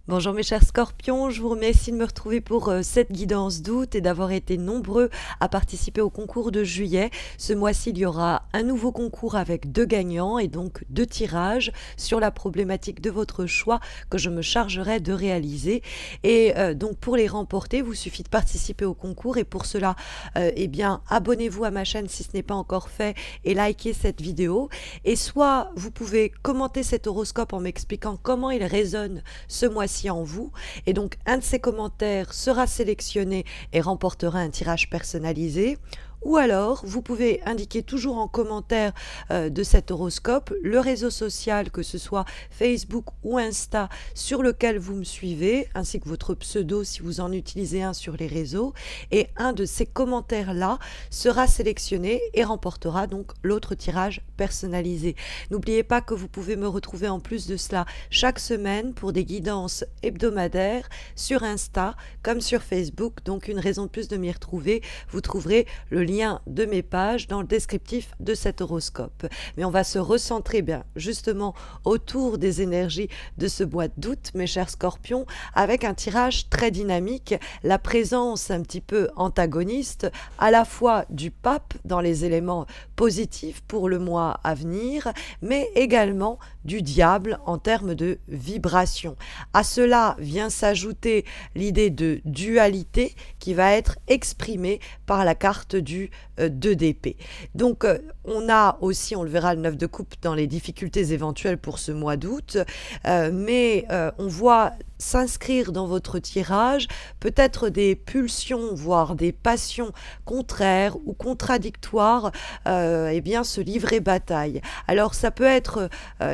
Bonjour mes chers scorpions, je vous remercie de me retrouver pour cette guidance d'août et d'avoir été nombreux à participer au concours de juillet. Ce mois-ci, il y aura un nouveau concours avec 2 gagnants et donc 2 tirages sur la problématique de votre choix que je me chargerai de réaliser. Et donc pour les remporter, il vous suffit de participer au concours et pour cela, eh bien, abonnez-vous à ma chaîne si ce n'est pas encore fait et likez cette vidéo. Et soit vous pouvez commenter cet horoscope en m'expliquant comment il résonne ce mois-ci en vous, et donc un de ces commentaires sera sélectionné et remportera un tirage personnalisé. Ou alors, vous pouvez indiquer toujours en commentaire de cet horoscope le réseau social, que ce soit Facebook ou Insta, sur lequel vous me suivez, ainsi que votre pseudo si vous en utilisez un sur les réseaux. Et un de ces commentaires-là sera sélectionné et remportera donc l'autre tirage personnalisé. N'oubliez pas que vous pouvez me retrouver en plus de cela chaque semaine pour des guidances hebdomadaires sur Insta comme sur Facebook. Donc une raison de plus de m'y retrouver. Vous trouverez le lien de mes pages dans le descriptif de cet horoscope. Mais on va se recentrer bien justement autour des énergies de ce mois d'août, mes chers scorpions, avec un tirage très dynamique, la présence un petit peu antagoniste à la fois du pape dans les éléments positifs pour le mois à venir, mais également du diable en termes de vibration. À cela vient s'ajouter l'idée de dualité qui va être exprimée par la carte du 2 d'épée. Donc on a aussi, on le verra, le 9 de coupe dans les difficultés éventuelles pour ce mois d'août, mais on voit s'inscrire dans votre tirage peut-être des pulsions, voire des passions contraires ou contradictoires, eh bien se livrer bataille. Alors ça peut être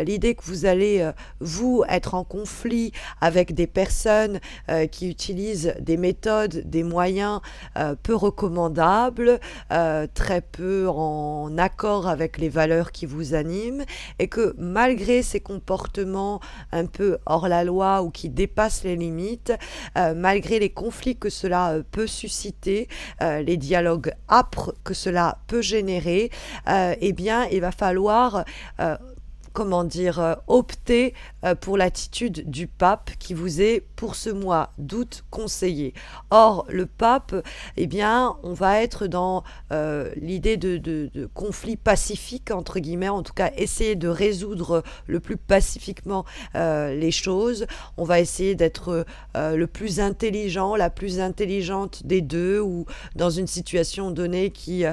l'idée que vous allez vous être en conflit avec des personnes qui utilisent des méthodes, des moyens peu recommandables, très peu en accord avec les valeurs qui vous animent, et que malgré ces comportements un peu hors la loi ou qui dépassent les limites, malgré les conflits que cela peut susciter, les dialogues âpres que cela peut générer, eh bien il va falloir opter pour l'attitude du pape qui vous est pour ce mois d'août conseillé. Or, le pape, eh bien, on va être dans l'idée de conflit pacifique, entre guillemets, en tout cas essayer de résoudre le plus pacifiquement les choses. On va essayer d'être le plus intelligent, la plus intelligente des deux, ou dans une situation donnée qui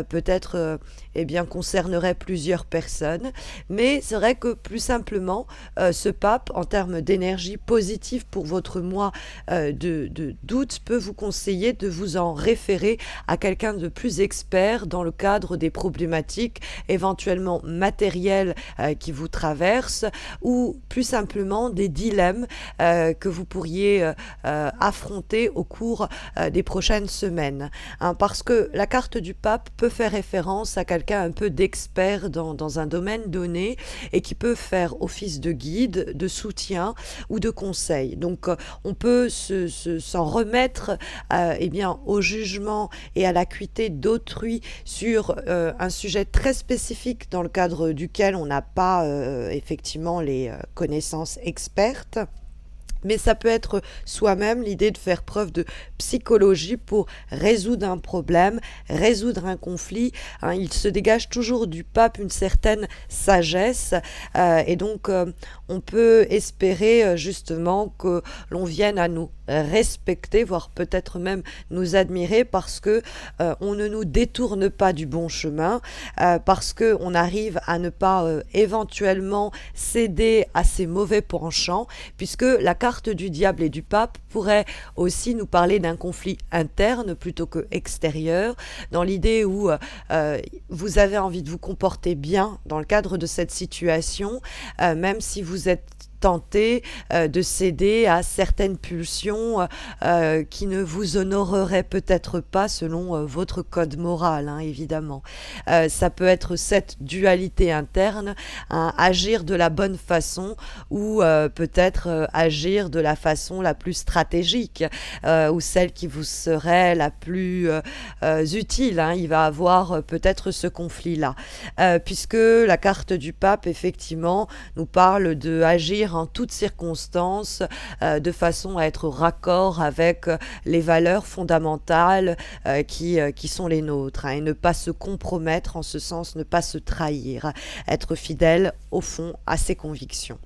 peut-être eh bien, concernerait plusieurs personnes. Mais c'est vrai que plus simplement, ce pape, en termes d'énergie positive pour votre mois d'août, peut vous conseiller de vous en référer à quelqu'un de plus expert dans le cadre des problématiques éventuellement matérielles qui vous traversent, ou plus simplement des dilemmes que vous pourriez affronter au cours des prochaines semaines. Hein, parce que la carte du pape peut faire référence à quelqu'un un peu d'expert dans un domaine donné et qui peut faire office de guide, de soutien ou de conseil. Donc on peut s'en remettre eh bien, au jugement et à l'acuité d'autrui sur un sujet très spécifique dans le cadre duquel on n'a pas effectivement les connaissances expertes. Mais ça peut être soi-même l'idée de faire preuve de psychologie pour résoudre un problème, résoudre un conflit. Hein, il se dégage toujours du pape une certaine sagesse et donc on peut espérer justement que l'on vienne à nous respecter, voire peut-être même nous admirer parce que on ne nous détourne pas du bon chemin, parce que on arrive à ne pas éventuellement céder à ces mauvais penchants, puisque la carte du diable et du pape pourrait aussi nous parler d'un conflit interne plutôt que extérieur, dans l'idée où vous avez envie de vous comporter bien dans le cadre de cette situation, même si vous êtes tenté de céder à certaines pulsions qui ne vous honoreraient peut-être pas selon votre code moral, hein, évidemment. Ça peut être cette dualité interne, hein, agir de la bonne façon ou peut-être agir de la façon la plus stratégique ou celle qui vous serait la plus utile. Hein. Il va avoir peut-être ce conflit-là, puisque la carte du pape, effectivement, nous parle de agir agir en toutes circonstances de façon à être raccord avec les valeurs fondamentales qui sont les nôtres, hein, et ne pas se compromettre, en ce sens, ne pas se trahir, être fidèle au fond à ses convictions.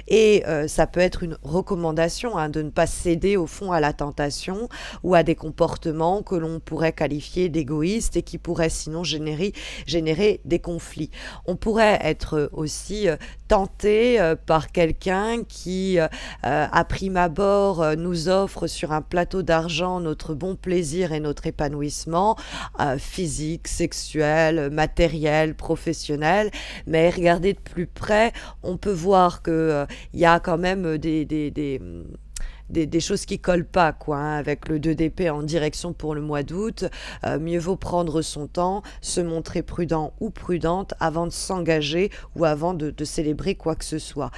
Et ça peut être une recommandation, hein, de ne pas céder au fond à la tentation ou à des comportements que l'on pourrait qualifier d'égoïstes et qui pourraient sinon générer des conflits. On pourrait être aussi tenté par quelqu'un qui, à prime abord, nous offre sur un plateau d'argent notre bon plaisir et notre épanouissement physique, sexuel, matériel, professionnel, mais regardez de plus près, on peut voir que il y a quand même des choses qui collent pas, quoi, hein, avec le 2 d'épée en direction pour le mois d'août. Mieux vaut prendre son temps, se montrer prudent ou prudente avant de s'engager ou avant de célébrer quoi que ce soit.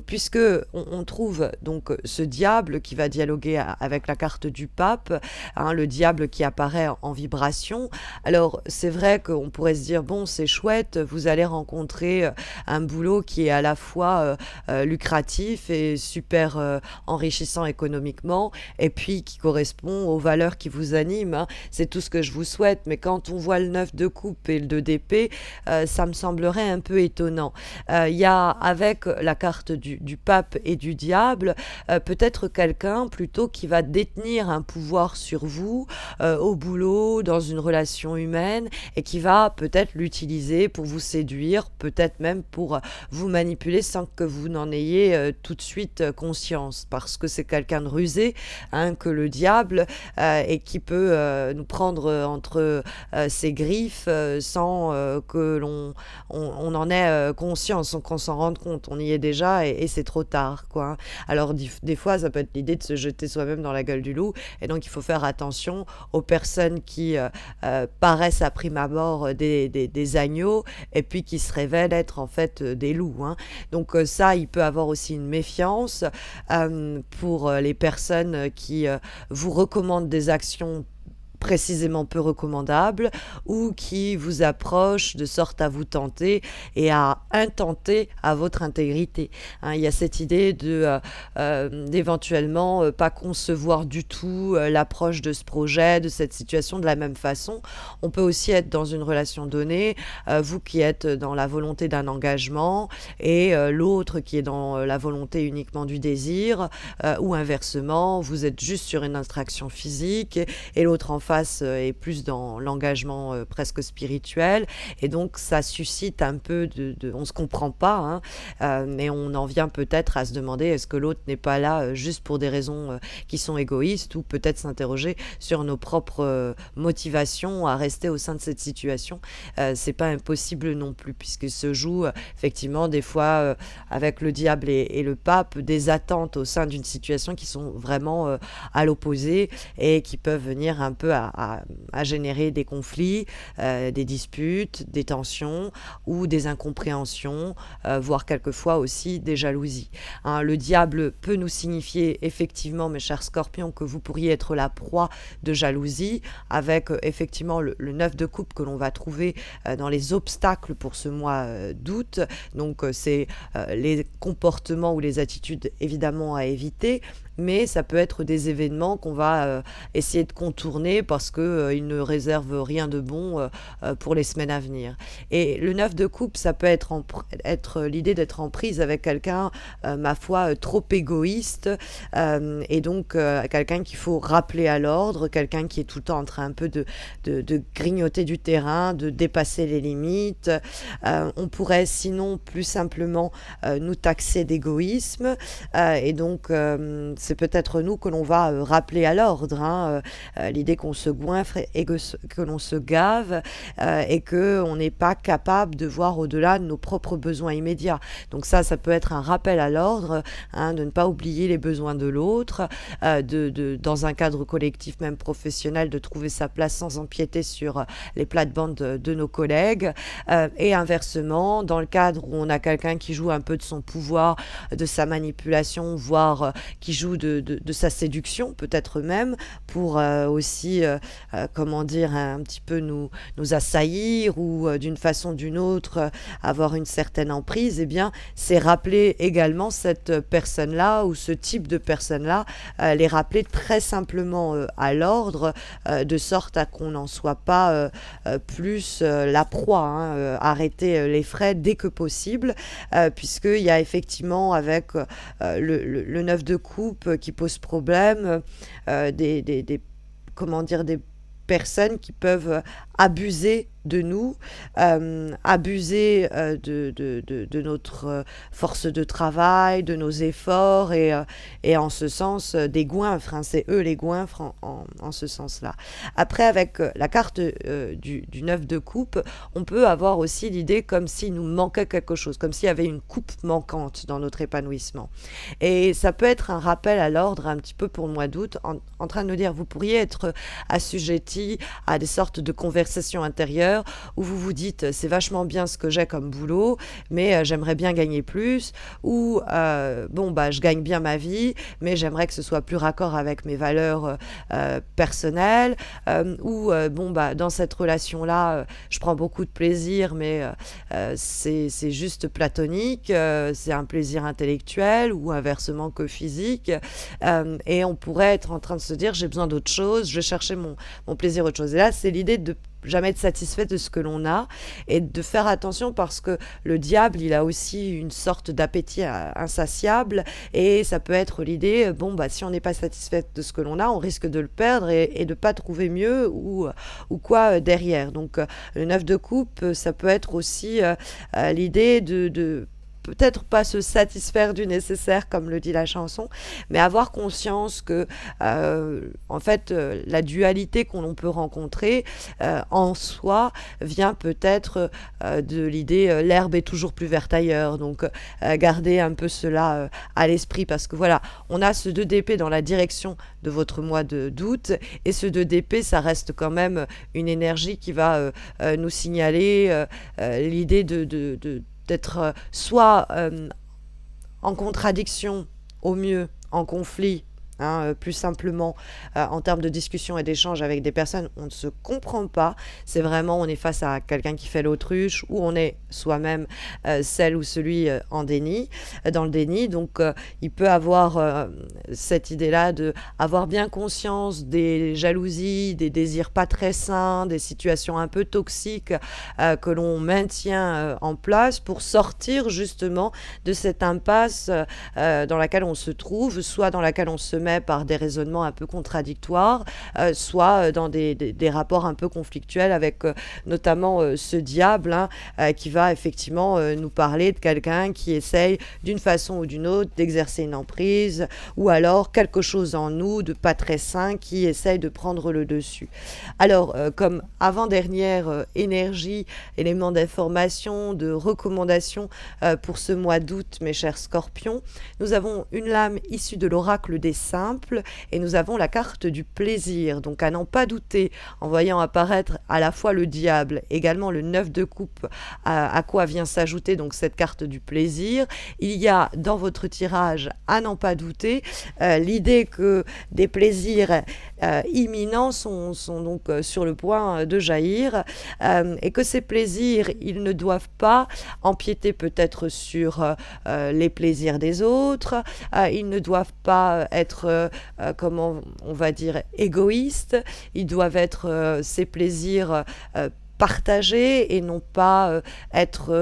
Puisque on trouve donc ce diable qui va dialoguer avec la carte du pape, hein, le diable qui apparaît en vibration. Alors c'est vrai qu'on pourrait se dire, bon, c'est chouette, vous allez rencontrer un boulot qui est à la fois lucratif et super enrichissant économiquement, et puis qui correspond aux valeurs qui vous animent, hein. C'est tout ce que je vous souhaite, mais quand on voit le 9 de coupe et le 2 d'épée, ça me semblerait un peu étonnant. Il y a avec la carte du pape et du diable, peut-être quelqu'un plutôt qui va détenir un pouvoir sur vous, au boulot, dans une relation humaine, et qui va peut-être l'utiliser pour vous séduire, peut-être même pour vous manipuler sans que vous n'en ayez tout de suite conscience, parce que c'est quelqu'un de rusé, hein, que le diable, et qui peut nous prendre entre ses griffes sans que on en ait conscience, sans qu'on s'en rende compte. On y est déjà et c'est trop tard, quoi, hein. Alors des fois, ça peut être l'idée de se jeter soi-même dans la gueule du loup, et donc il faut faire attention aux personnes qui paraissent à prime abord des agneaux et puis qui se révèlent être en fait des loups, hein. Donc ça, il peut avoir aussi une méfiance pour les personnes qui vous recommandent des actions précisément peu recommandables ou qui vous approchent de sorte à vous tenter et à intenter à votre intégrité, hein. Il y a cette idée d'éventuellement pas concevoir du tout l'approche de ce projet, de cette situation de la même façon. On peut aussi être dans une relation donnée, vous qui êtes dans la volonté d'un engagement et l'autre qui est dans la volonté uniquement du désir, ou inversement, vous êtes juste sur une attraction physique et l'autre en face est plus dans l'engagement presque spirituel, et donc ça suscite un peu on se comprend pas, hein, mais on en vient peut-être à se demander est-ce que l'autre n'est pas là juste pour des raisons qui sont égoïstes, ou peut-être s'interroger sur nos propres motivations à rester au sein de cette situation. C'est pas impossible non plus, puisque se joue effectivement des fois avec le diable et le pape des attentes au sein d'une situation qui sont vraiment à l'opposé et qui peuvent venir un peu à générer des conflits, des disputes, des tensions ou des incompréhensions, voire quelquefois aussi des jalousies, hein. Le diable peut nous signifier effectivement, mes chers scorpions, que vous pourriez être la proie de jalousie, avec effectivement le 9 de coupe que l'on va trouver dans les obstacles pour ce mois d'août. Donc c'est les comportements ou les attitudes évidemment à éviter, mais ça peut être des événements qu'on va essayer de contourner parce qu'ils ne réservent rien de bon pour les semaines à venir. Et le 9 de coupe, ça peut être l'idée d'être en prise avec quelqu'un, ma foi, trop égoïste, et donc quelqu'un qu'il faut rappeler à l'ordre, quelqu'un qui est tout le temps en train un peu de grignoter du terrain, de dépasser les limites. On pourrait sinon plus simplement nous taxer d'égoïsme, et donc c'est peut-être nous que l'on va rappeler à l'ordre, hein, l'idée qu'on se goinfre et que l'on se gave, et qu'on n'est pas capable de voir au-delà de nos propres besoins immédiats. Donc ça peut être un rappel à l'ordre, hein, de ne pas oublier les besoins de l'autre, dans un cadre collectif, même professionnel, de trouver sa place sans empiéter sur les plates-bandes de nos collègues, et inversement, dans le cadre où on a quelqu'un qui joue un peu de son pouvoir, de sa manipulation, voire qui joue ou de sa séduction, peut-être même, pour aussi, comment dire, un petit peu nous assaillir ou d'une façon ou d'une autre avoir une certaine emprise, eh bien, c'est rappeler également cette personne-là ou ce type de personne-là, les rappeler très simplement à l'ordre, de sorte à qu'on n'en soit pas plus la proie, hein, arrêter les frais dès que possible, puisqu'il y a effectivement avec le 9 de coupe qui pose problème, comment dire, des personnes qui peuvent abuser de nous, abuser de notre force de travail, de nos efforts et en ce sens des goinfres, hein, c'est eux les goinfres en ce sens-là. Après avec la carte du 9 de coupe, on peut avoir aussi l'idée comme s'il nous manquait quelque chose, comme s'il y avait une coupe manquante dans notre épanouissement. Et ça peut être un rappel à l'ordre un petit peu pour le mois d'août en train de nous dire vous pourriez être assujetti à des sortes de conversations intérieures où vous vous dites c'est vachement bien ce que j'ai comme boulot, mais j'aimerais bien gagner plus, ou je gagne bien ma vie, mais j'aimerais que ce soit plus raccord avec mes valeurs personnelles, dans cette relation-là, je prends beaucoup de plaisir, mais c'est juste platonique, c'est un plaisir intellectuel ou inversement que physique, et on pourrait être en train de se dire j'ai besoin d'autre chose, je vais chercher mon plaisir autre chose. Et là, c'est l'idée de jamais être satisfait de ce que l'on a et de faire attention parce que le diable, il a aussi une sorte d'appétit insatiable et ça peut être l'idée, si on n'est pas satisfait de ce que l'on a, on risque de le perdre et de pas trouver mieux ou quoi derrière. Donc le 9 de coupe, ça peut être aussi l'idée de peut-être pas se satisfaire du nécessaire comme le dit la chanson, mais avoir conscience que la dualité qu'on peut rencontrer en soi vient peut-être de l'idée l'herbe est toujours plus verte ailleurs, donc gardez un peu cela à l'esprit parce que voilà, on a ce 2 d'épée dans la direction de votre mois d'août et ce 2 d'épée ça reste quand même une énergie qui va nous signaler l'idée d'être soit en contradiction, au mieux en conflit, hein, plus simplement en termes de discussion et d'échange avec des personnes, on ne se comprend pas. C'est vraiment, on est face à quelqu'un qui fait l'autruche ou on est soi-même celle ou celui dans le déni. Donc, il peut avoir cette idée-là de avoir bien conscience des jalousies, des désirs pas très sains, des situations un peu toxiques que l'on maintient en place pour sortir justement de cette impasse dans laquelle on se trouve, soit dans laquelle on se met par des raisonnements un peu contradictoires, soit dans des rapports un peu conflictuels avec notamment ce diable qui va effectivement nous parler de quelqu'un qui essaye d'une façon ou d'une autre d'exercer une emprise ou alors quelque chose en nous de pas très sain qui essaye de prendre le dessus. Alors comme avant-dernière énergie, élément d'information, de recommandation pour ce mois d'août, mes chers scorpions, nous avons une lame issue de l'oracle des simples et nous avons la carte du plaisir. Donc à n'en pas douter, en voyant apparaître à la fois le diable, également le 9 de coupe, à quoi vient s'ajouter donc cette carte du plaisir, il y a dans votre tirage, à n'en pas douter, l'idée que des plaisirs imminents sont donc sur le point de jaillir et que ces plaisirs, ils ne doivent pas empiéter peut-être sur les plaisirs des autres, ils ne doivent pas être, comment on va dire, égoïstes, ils doivent être ces plaisirs partager et non pas être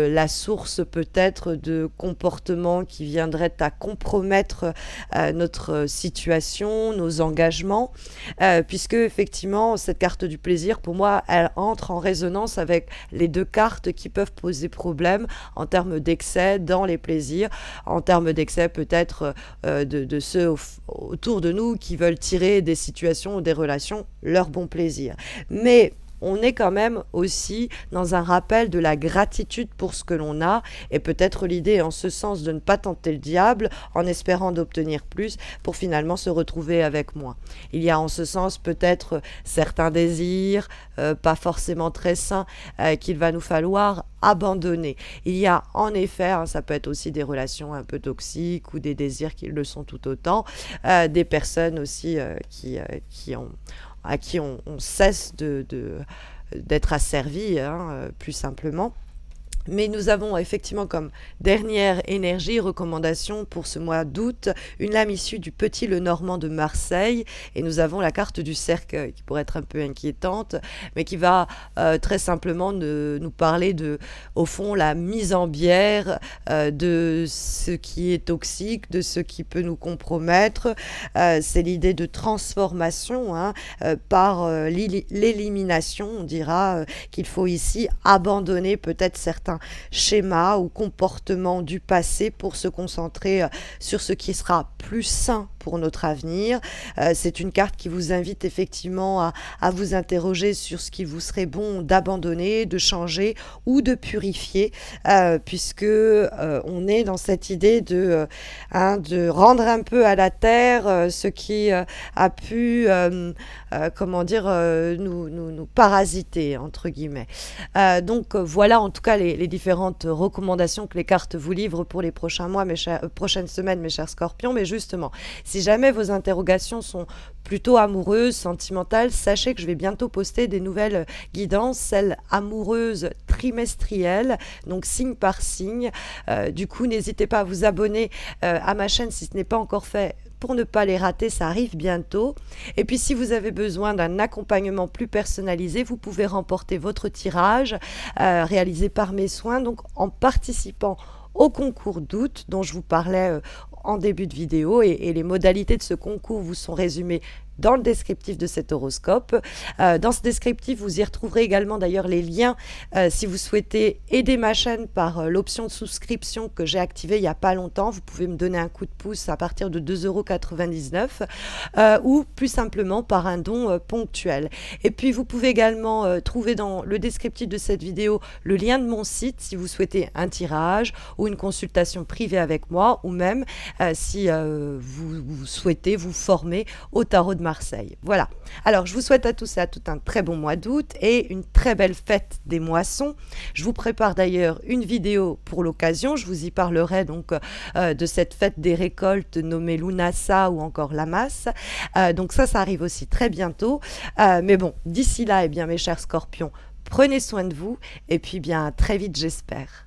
la source peut-être de comportements qui viendraient à compromettre notre situation, nos engagements, puisque effectivement cette carte du plaisir pour moi elle entre en résonance avec les 2 cartes qui peuvent poser problème en termes d'excès dans les plaisirs, en termes d'excès peut-être de ceux autour de nous qui veulent tirer des situations ou des relations leur bon plaisir. Mais on est quand même aussi dans un rappel de la gratitude pour ce que l'on a, et peut-être l'idée en ce sens de ne pas tenter le diable en espérant d'obtenir plus pour finalement se retrouver avec moins. Il y a en ce sens peut-être certains désirs, pas forcément très sains, qu'il va nous falloir abandonner. Il y a en effet, hein, ça peut être aussi des relations un peu toxiques ou des désirs qui le sont tout autant, des personnes aussi à qui on cesse d'être asservi, hein, plus simplement. Mais nous avons effectivement comme dernière énergie, recommandation pour ce mois d'août, une lame issue du Petit Lenormand de Marseille. Et nous avons la carte du cercueil, qui pourrait être un peu inquiétante, mais qui va très simplement nous parler de, au fond, la mise en bière de ce qui est toxique, de ce qui peut nous compromettre. C'est l'idée de transformation, hein, par l'élimination. On dira qu'il faut ici abandonner peut-être certains schémas ou comportements du passé pour se concentrer sur ce qui sera plus sain pour notre avenir. C'est une carte qui vous invite effectivement à vous interroger sur ce qu'il vous serait bon d'abandonner, de changer ou de purifier, puisque on est dans cette idée de rendre un peu à la terre ce qui a pu nous parasiter, entre guillemets. Donc voilà en tout cas les différentes recommandations que les cartes vous livrent pour les prochains mois, prochaines semaines, mes chers scorpions. Mais justement, si jamais vos interrogations sont plutôt amoureuses, sentimentales, sachez que je vais bientôt poster des nouvelles guidances, celles amoureuses trimestrielles, donc signe par signe. Du coup, n'hésitez pas à vous abonner à ma chaîne si ce n'est pas encore fait, pour ne pas les rater, ça arrive bientôt. Et puis si vous avez besoin d'un accompagnement plus personnalisé, vous pouvez remporter votre tirage réalisé par mes soins, donc en participant au concours d'août dont je vous parlais en début de vidéo, et les modalités de ce concours vous sont résumées dans le descriptif de cet horoscope. Dans ce descriptif, vous y retrouverez également d'ailleurs les liens si vous souhaitez aider ma chaîne par l'option de souscription que j'ai activée il n'y a pas longtemps. Vous pouvez me donner un coup de pouce à partir de 2,99 € ou plus simplement par un don ponctuel. Et puis vous pouvez également trouver dans le descriptif de cette vidéo le lien de mon site si vous souhaitez un tirage ou une consultation privée avec moi, ou même si vous souhaitez vous former au tarot de Marseille. Voilà. Alors, je vous souhaite à tous et à toutes un très bon mois d'août et une très belle fête des moissons. Je vous prépare d'ailleurs une vidéo pour l'occasion. Je vous y parlerai donc de cette fête des récoltes nommée Lunasa ou encore Lamas. Donc ça arrive aussi très bientôt. Mais bon, d'ici là, eh bien, mes chers scorpions, prenez soin de vous et puis bien très vite, j'espère.